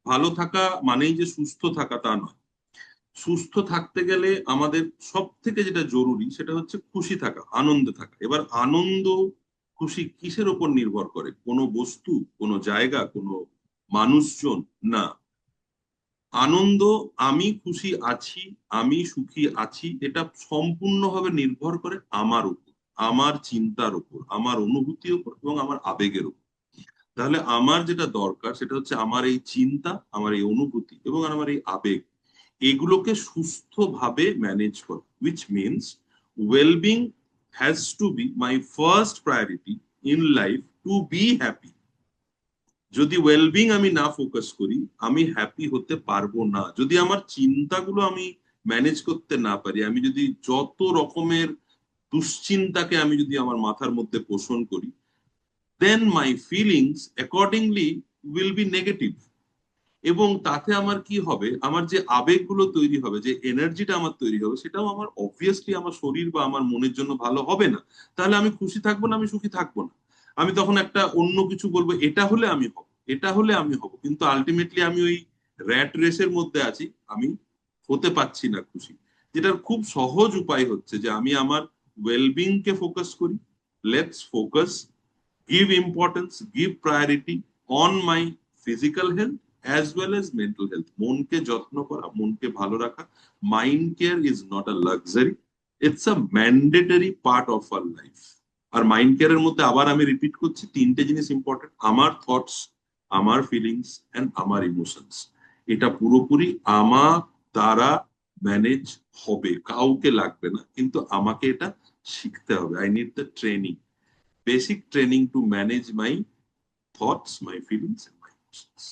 ভালো থাকা মানেই যে সুস্থ থাকা তা নয়। সুস্থ থাকতে গেলে আমাদের সব থেকে যেটা জরুরি সেটা হচ্ছে খুশি থাকা, আনন্দে থাকা। এবার আনন্দ খুশি কিসের ওপর নির্ভর করে? কোনো বস্তু, কোনো জায়গা, কোনো মানুষজন? না। আনন্দ, আমি খুশি আছি, আমি সুখী আছি, এটা সম্পূর্ণভাবে নির্ভর করে আমার উপর, আমার চিন্তার উপর, আমার অনুভূতির উপর এবং আমার আবেগের উপর। তাহলে আমার যেটা দরকার সেটা হচ্ছে আমার এই চিন্তা, আমার এই অনুভূতি এবং আমার এই আবেগ, এগুলোকে সুস্থভাবে ম্যানেজ করা, which means wellbeing has to be my first priority in life, to be happy. যদি ওয়েলবিং আমি না ফোকাস করি, আমি হ্যাপি হতে পারবো না। যদি আমার চিন্তাগুলো আমি ম্যানেজ করতে না পারি, আমি যদি যত রকমের দুশ্চিন্তাকে আমি যদি আমার মাথার মধ্যে পোষণ করি, then my feelings accordingly will be negative. এবং তাতে আমার কি হবে, আমার যে আবেগগুলো তৈরি হবে, যে এনার্জিটা আমার তৈরি হবে, সেটাও আমার অবভিয়াসলি আমার শরীর বা আমার মনের জন্য ভালো হবে না। তাহলে আমি খুশি থাকবো না, আমি সুখী থাকবো না। আমি তখন একটা অন্য কিছু বলবো, এটা হলে আমি হব, এটা হলে আমি হব, কিন্তু আলটিমেটলি আমি ওই র্যাট রেসের মধ্যে আছি, আমি হতে পারছি না খুশি। যেটার খুব সহজ উপায় হচ্ছে যে আমি আমার ওয়েলবিং কে ফোকাস করি। Let's focus, give importance, give priority on my physical health as well as mental health. মনকে যত্ন করা, মনকে ভালো রাখা, mind care is not a luxury, it's a mandatory part of our life. আর মাইন্ড কেয়ারের মধ্যে আবার আমি রিপিট করছি, তিনটে জিনিস ইম্পর্টেন্ট: আমার থটস, আমার ফিলিংস এন্ড আমার ইমোশনস। এটা পুরোপুরি আমার দ্বারা ম্যানেজ হবে, কাউকে লাগবে না, কিন্তু আমাকে এটা শিখতে হবে। I need the training, basic training to manage my thoughts, my feelings, and my emotions.